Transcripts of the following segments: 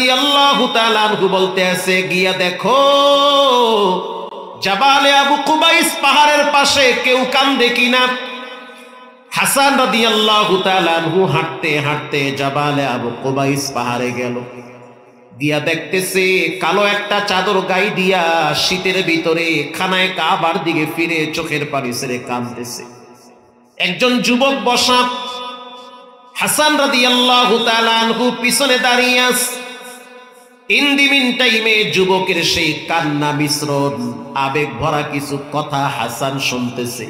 রাদিয়াল্লাহু তাআলা আনহু বলতে আছে, গিয়া দেখো জাবালে আবু কুবাইস পাহাড়ের পাশে কেউ কান্দে কিনা। হাসান রাদিয়াল্লাহু তাআলা আনহু হাঁটতে হাঁটতে জাবালে আবু কুবাইস পাহাড়ে গেল। গিয়া দেখতেছে কালো একটা চাদর গায়ে দিয়া শীতের ভিতরে খানায় কাবার দিকে ফিরে চোখের পানি ছেড়ে কাঁদতেছে একজন যুবক বসা। হাসান রাদিয়াল্লাহু তাআলা আনহু পিছনে দাঁড়িয়ে আছে। ইন দি মিন টাইমে যুবকের সেই কান্না মিশ্রণ আবেগ ভরা কিছু কথা হাসান শুনতেছে।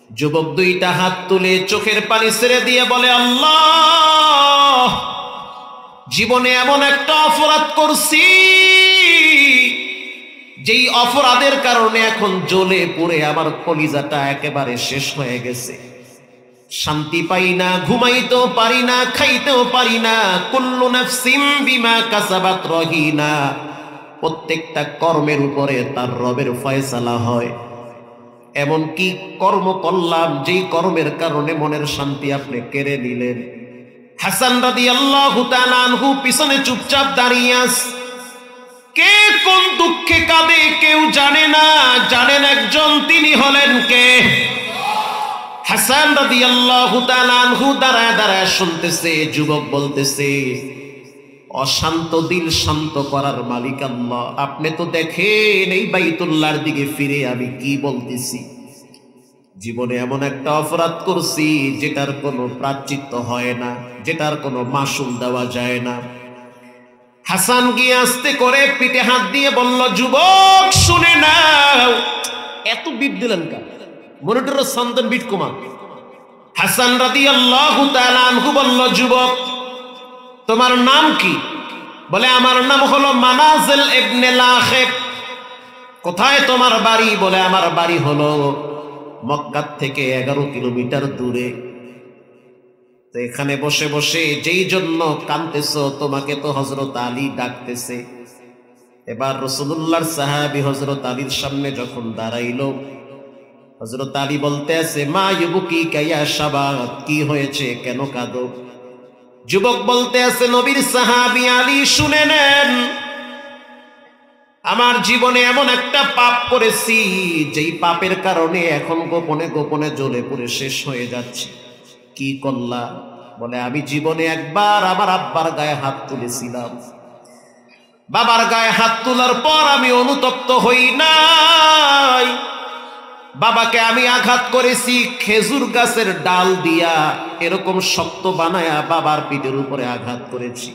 যুবক দুইটা হাত তুলে চোখের পানি ছেড়ে দিয়ে বলে, আল্লাহ, জীবনে এমন একটা অপরাধ করছি যেই অপরাধের কারণে এখন জ্বলে পুড়ে আমার কলিজাটা একেবারে শেষ হয়ে গেছে। শান্তি পাই না, ঘুমাইতেও পারি না, খাইতেও পারি না। কুল্লু নাফসিম বিমা কাসাবাত রহিনা। প্রত্যেকটা কর্মের উপরে তার রবের ফয়সালা হয়। এমন কি কর্ম করলাম যেই কর্মের কারণে মনের শান্তি আপনি কেড়ে নিলেন? হাসান রাদিয়াল্লাহু তাআলা আনহু পিছনে চুপচাপ দাঁড়িয়ে আছে। কে কোন দুঃখে কাঁদে কেউ জানে না, জানেন একজন, তিনি হলেন কে? হাসান রাদিয়াল্লাহু তাআলা আনহু দাঁড়ায় দাঁড়ায় শুনতেছে। যুবক বলতেছে, অশান্ত দিল শান্ত করার মালিক আল্লাহ। আপনি তো দেখেন এই বাইতুল্লাহর দিকে ফিরে আমি কি বলতেছি। জীবনে এমন একটা অপরাধ করছি যেটার কোনো প্রায়শ্চিত্ত হয় না, যেটার কোনো মাসুল দেওয়া যায় না। হাসান গিয়ে আস্তে করে পিঠে হাত দিয়ে বলল, যুবক শুনে নাও। এত বিট দিলেন কেন? মনিটরের সন্তান বিট কমা। হাসান রাদিয়াল্লাহু তাআলা আনহু বলল, যুবক তোমার নাম কি? বলে, আমার নাম হলো মানাজিল ইবনে লাখিব। কোথায় তোমার বাড়ি? বলে, আমার বাড়ি হলো মক্কা থেকে 11 কিলোমিটার দূরে। তো এখানে বসে বসে যেই জন্য কাঁদতেছো, তোমাকে তো হযরত আলী ডাকতেছে। এবার রাসূলুল্লাহর সাহাবী হযরত আলীর সামনে যখন দাঁড়াইলো, হযরত আলী বলতে আছে, মা ইউবকিকা ইয়া শাবাব, কি হয়েছে, কেন কাঁদো? যুবক বলতে আছে, নবীর সাহাবী আলী শুনে নেন, আমার জীবনে এমন একটা পাপ করেছি যেই পাপের কারণে এখন গোপনে গোপনে জ্বলে পুড়ে শেষ হয়ে যাচ্ছে। কি করলা? বলে, আমি জীবনে একবার আমার আব্বার গায়ে হাত তুলেছিলাম। বাবার গায়ে হাত তোলার পর আমি অনুতপ্ত হই নাই। বাবাকে আমি আঘাত করেছি খেজুর গাছের ডাল দিয়া, এরকম শক্ত বানায়া বাবার পিঠের উপরে আঘাত করেছি।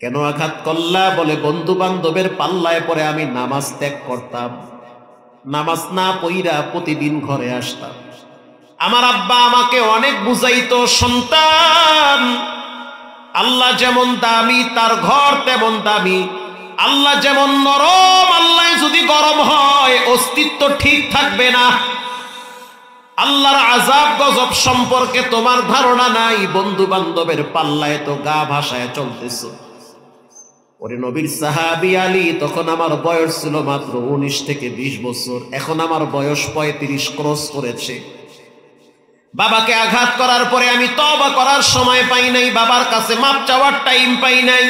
কেন আঘাত করলা? বলে, বন্ধু বান্ধবের পাল্লায় পরে আমি নামাজ ত্যাগ করতাম। নামাজ না পইরা প্রতিদিন ঘরে আসতাম। আমার আব্বা আমাকে অনেক বুঝাইতো, সন্তান, আল্লাহ যেমন দামি তার ঘর তেমন দামি। আল্লাহ যেমন নরম, আল্লাহ যদি গরম হয় অস্তিত্ব ঠিক থাকবে না। আল্লাহর আযাব গজব সম্পর্কে তোমার ধারণা নাই, বন্ধু বান্ধবের পাল্লায় তো গা ভাসায় চলতেছো। ওরে নবীর সাহাবী আলী, তখন আমার বয়স ছিল মাত্র 19 থেকে 20 বছর। এখন আমার বয়স 35 ক্রস করেছে। বাবাকে আঘাত করার পরে আমি তওবা করার সময় পাই নাই, বাবার কাছে মাপ চাওয়ার টাইম পাই নাই।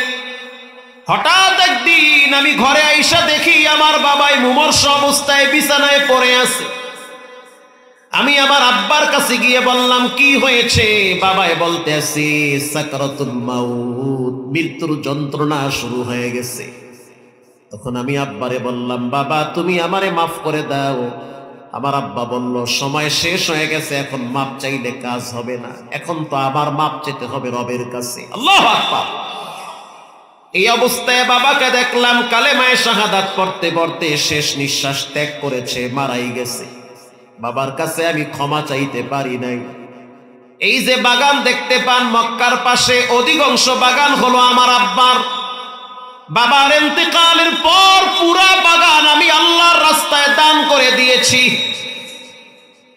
হঠাৎ একদিন আমি ঘরে আইসা দেখি আমার বাবাই মুমূর্ষ অবস্থায় বিছানায় পড়ে আছে। আমি আমার আব্বার কাছে গিয়ে বললাম, কি হয়েছে? বাবাই বলতে আছে, সাকরাতুল মাউত, মৃত্যুর যন্ত্রণা শুরু হয়ে গেছে। তখন আমি আব্বারে বললাম, বাবা তুমি আমারে মাফ করে দাও। আমার আব্বা বলল, সময় শেষ হয়ে গেছে, এখন মাপ চাইলে কাজ হবে না, এখন তো আবার মাপ চাইতে হবে রবের কাছে। আল্লাহু আকবার। এই অবস্থায় বাবাকে দেখলাম কালেমায়ে শাহাদাত পড়তে পড়তে শেষ নিঃশ্বাস ত্যাগ করেছে, মারাই গেছে। বাবার কাছে আমি ক্ষমা চাইতে পারি নাই। এই যে বাগান দেখতে পান মক্কার পাশে, অধিকাংশ বাগান হলো আমার আব্বার। বাবার ইন্তেকালের পর পুরা বাগান আমি আল্লাহর রাস্তায় দান করে দিয়েছি।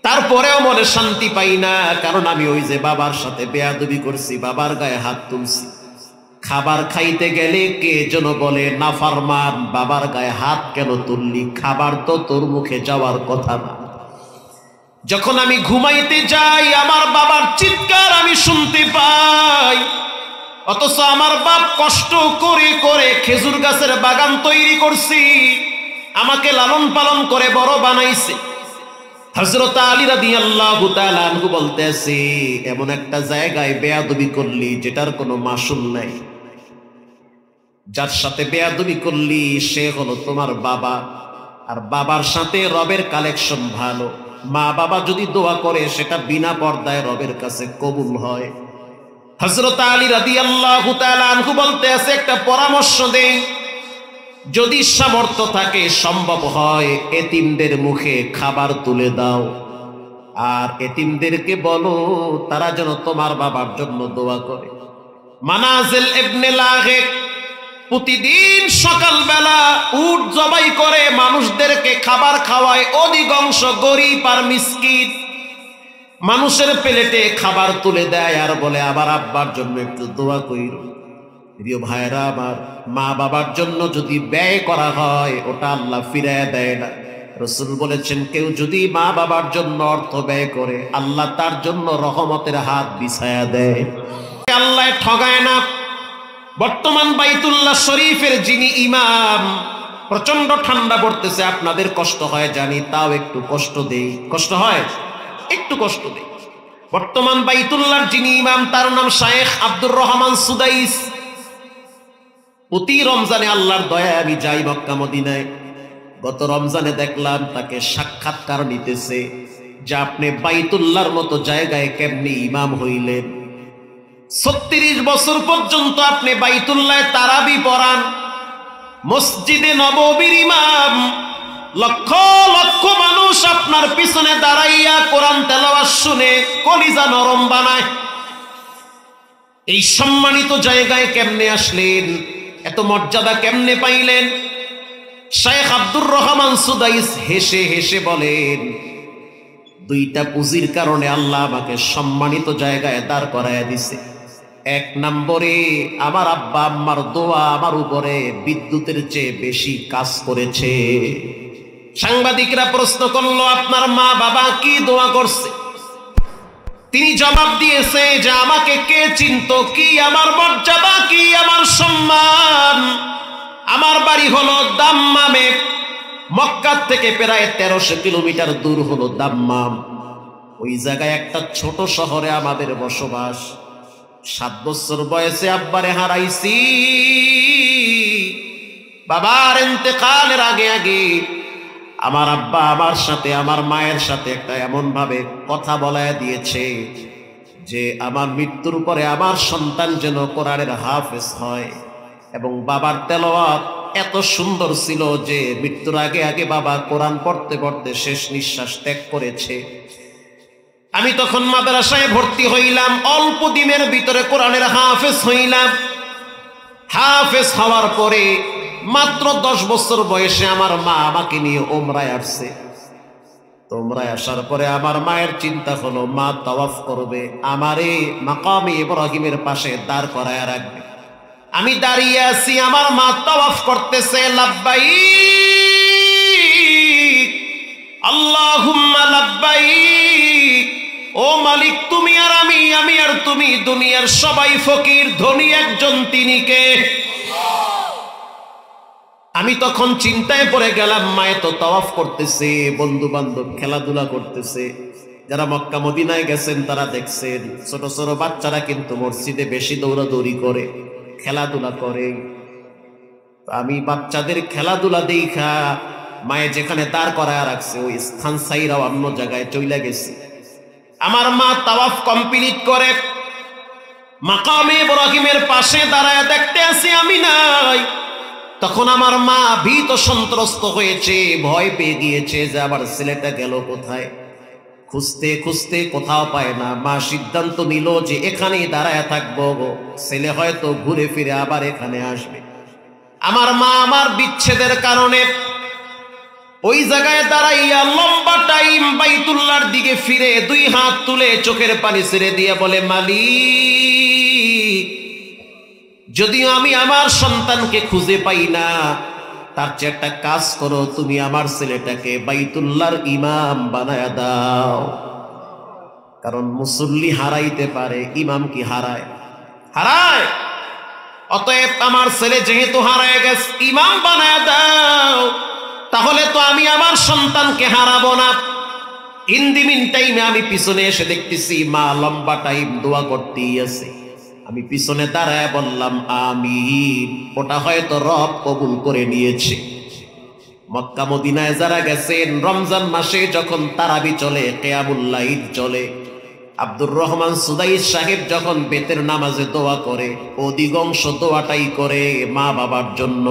তারপরেও মনে শান্তি পাই না, কারণ আমি ওই যে বাবার সাথে বেয়াদবি করছি, বাবার গায়ে হাত তুলছি। খাবার খাইতে গেলে কে যেন বলে, নাফরমান, বাবার গায়ে হাত কেন তুললি? খাবার তো তোর মুখে যাওয়ার কথা না। যখন আমি ঘুমাইতে যাই আমার বাবার চিৎকার আমি শুনতে পাই। অথচ আমার বাপ কষ্ট করে করে খেজুর গাছের বাগান তৈরি করছি, আমাকে লালন পালন করে বড় বানাইছে। হযরত আলী রাদিয়াল্লাহু তাআলা আনহু বলতেছে, এমন একটা জায়গায় বেয়াদবি করলি যেটার কোনো মাসুল নাই, যার সাথে বেয়াদবি করলি সে হলো তোমার বাবা, আর বাবার সাথে রবের কালেকশন ভালো। মা বাবা যদি দোয়া করে সেটা বিনা পর্দায় রবের কাছে কবুল হয়। হযরত আলী রাদিয়াল্লাহু তাআলা আনহু বলতেছে, একটা পরামর্শ দেই, যদি সামর্থ্য থাকে, সম্ভব হয়, এতিমদের মুখে খাবার তুলে দাও, আর এতিমদেরকে বলো তারা যেন তোমার বাবার জন্য দোয়া করে। মানাজিল ইবনে লাগেক প্রতিদিন সকালবেলা উট জবাই করে মানুষদেরকে খাবার খাওয়ায়, অধিকাংশ গরিব আর মিসকিন। মানুষের প্লেটে খাবার তুলে দেয় আর বলে আবার আব্বার জন্য একটু দোয়া কইরো। প্রিয় ভাইরা আমার, মা বাবার জন্য যদি ব্যয় করা হয় ওটা আল্লাহ ফিরায় দেয় না। রাসূল বলেছেন, কেউ যদি মা বাবার জন্য অর্থ ব্যয় করে আল্লাহ তার জন্য রহমতের হাত বিছায়া দেয়। আল্লাহ ঠগায় না। বর্তমান বাইতুল্লাহ শরীফের যিনি ইমাম, প্রচন্ড ঠান্ডা পড়তেছে, আপনাদের কষ্ট হয় জানি, তাও একটু কষ্ট দেই। কষ্ট হয়, একটু কষ্ট দেই। বর্তমান বাইতুল্লাহর যিনি ইমাম তার নাম শায়েখ আব্দুর রহমান সুদাইস। প্রতি রমজানে আল্লাহর দয়ায় আমি যাই মক্কা মদিনায়। গত রমজানে দেখলাম তাকে সাক্ষাৎকার নিতেছে যে আপনি বাইতুল্লাহর মতো জায়গায় কেমনি ইমাম হইলেন। 36 বছর পর্যন্ত আপনি বাইতুল্লাহে তারাবি পড়ান, মসজিদে নববীর ইমাম, লক্ষ লক্ষ মানুষ আপনার পিছনে দাঁড়াইয়া কোরআন তেলাওয়াত শুনে কলিজা নরম বানায়। এই সম্মানিত জায়গায় কেমনে আসলেন? এত মর্যাদা কেমনে পাইলেন? শায়েখ আব্দুর রহমান সুদাইস হেসে হেসে বলেন, দুইটা পুঁজির কারণে আল্লাহ আমাকে সম্মানিত জায়গায় দাঁড় করায় দিছে। এক নম্বরে আমার আব্বা আম্মার দোয়া আমার উপরে বিদ্যুতের চেয়ে বেশি কাজ করেছে। সাংবাদিকরা প্রশ্ন করলো, আপনার মা বাবা কি দোয়া করছে? তিনি জবাব দিয়েছে যে আমাকে কে চিনতো, কি আমার মর্যাদা, কি আমার সম্মান। আমার বাড়ি হলো দাম্মামে, মক্কা থেকে প্রায় 1300 কিলোমিটার দূর হলো দাম্মাম। ওই জায়গায় একটা ছোট শহরে আমাদের বসবাস। 7 বছর বয়সে আব্বারে হারাইছি। বাবার ইন্তেকালের আগে আগে আমার আব্বা আমার সাথে, আমার মায়ের সাথে একটা এমন ভাবে কথা বলায় দিয়েছে যে আমার মৃত্যুর পরে আমার সন্তান যেন কোরআনের হাফেজ হয়। এবং বাবার তেলাওয়াত এত সুন্দর ছিল যে মৃত্যুর আগে আগে বাবা কোরআন পড়তে পড়তে শেষ নিঃশ্বাস ত্যাগ করেছে। আমি তখন মাদ্রাসায় ভর্তি হইলাম, অল্প দিনের ভিতরে কোরআনের হাফেজ হইলাম। হাফেজ হওয়ার পরে মাত্র 10 বছর বয়সে আমার মা আমাকে নিয়ে ওমরায় আসছে। তোমরায় আসার পরে আমার মায়ের চিন্তা হলো মা তাওয়াফ করবে, আমারে মাকামে ইব্রাহিমের পাশে দাঁড় করায় রাখবে। আমি দাঁড়িয়ে আছি, আমার মা তাওয়াফ করতেছে, লাব্বাইক আল্লাহুম্মা লাব্বাইক। ও মালিক, তুমি আর আমি, আমি আর তুমি, দুনিয়ার সবাই ফকির, ধনী একজন, তিনি কে? আমি তখন চিন্তায় পড়ে গেলাম, মায়ে তো তাওয়াফ করতেছে, বন্ধু বান্ধব খেলাধুলা করতেছে। যারা মক্কা মদিনায় গেছেন তারা দেখছেন ছোট ছোট বাচ্চারা কিন্তু মসজিদে বেশি দৌড়াদৌড়ি করে, খেলাধুলা করে। আমি বাচ্চাদের খেলাধুলা দেখা মায়ে যেখানে দাঁড় করায় রাখছে ওই স্থান ছাইরা অন্য জায়গায় চলে গেছে। আমার মা তাওয়াফ কমপ্লিট করে মাকামে ইব্রাহিমের পাশে দাঁড়ায় দেখতে আসি আমি নাই। তখন আমার মা ভীত সন্ত্রস্ত হয়েছে, ভয় পেয়ে গিয়েছে যে আবার ছেলেটা গেল কোথায়। খুঁজতে খুঁজতে কোথাও পায় না। মা সিদ্ধান্ত নিল যে এখানেই দাঁড়ায় থাকবো, ছেলে হয়তো ঘুরে ফিরে আবার এখানে আসবে। আমার মা আমার বিচ্ছেদের কারণে ওই জায়গায় দাঁড়াইয়া লম্বা টাইম বাইতুল্লাহর দিকে ফিরে 2 হাত তুলে চোখের পানি ছেড়ে দিয়ে বলে, মালিক, যদিও আমি আমার সন্তানকে খুঁজে পাই না, তার চেয়ে একটা কাজ করো, তুমি আমার ছেলেটাকে বাইতুল্লাহর ইমাম বানায়া দাও। কারণ মুসল্লি হারাইতে পারে, ইমাম কি হারায়? হারায়। অতএব আমার ছেলে যেহেতু হারায় গেছে, ইমাম বানায় দাও, তাহলে তো আমি আমার সন্তানকে হারাবো না। ইন দি মিন টাইমে আমি পিছনে এসে দেখতেছি মা লম্বা টাইম দোয়া করতেই আছে। আমি পিছনে দাঁড়ায় বললাম আমিন, ওটা হয়তো রব কবুল করে নিয়েছে। মক্কা মদিনায় যারা গেছেন, রমজান মাসে যখন তারাবি চলে, কিয়ামুল লাইল চলে, আব্দুর রহমান সুদাইস সাহেব যখন বেতের নামাজে দোয়া করে, অধিকাংশ দোয়াটাই করে মা বাবার জন্য।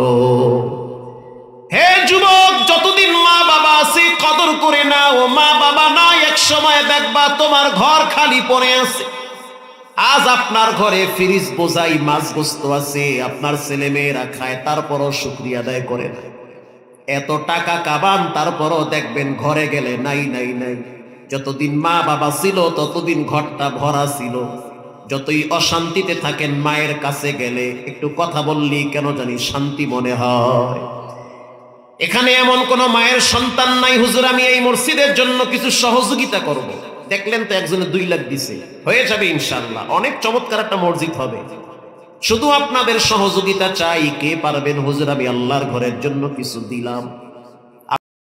হে যুবক, যতদিন মা বাবা আছে কদর করে নাও। মা বাবা নাই, এক সময় দেখবা তোমার ঘর খালি পড়ে আছে। আজ আপনার ঘরে ফ্রিজ বোঝাই মাছ গোস্ত আছে, আপনার ছেলে মেয়েরা খায়, তারপরও শুকরিয়া আদায় করে না। এত টাকা কাবান, তারপরও দেখবেন ঘরে গেলে নাই নাই নাই। যতদিন মা বাবা ছিল ততদিন ঘরটা ভরা ছিল। যতই অশান্তিতে থাকেন, মায়ের কাছে গেলে একটু কথা বললি কেন জানি শান্তি মনে হয়। এখানে এমন কোন মায়ের সন্তান নাই, হুজুর আমি এই মসজিদের জন্য কিছু সহযোগিতা করব। দেখলেন তো একজনে 2 লাখ দিছে, হয়ে যাবে ইনশাআল্লাহ, অনেক চমৎকার একটা মসজিদ হবে। শুধু আপনাদের সহযোগিতা চাই। কে পারবেন হুজুর আমি আল্লাহর ঘরের জন্য কিছু দিলাম?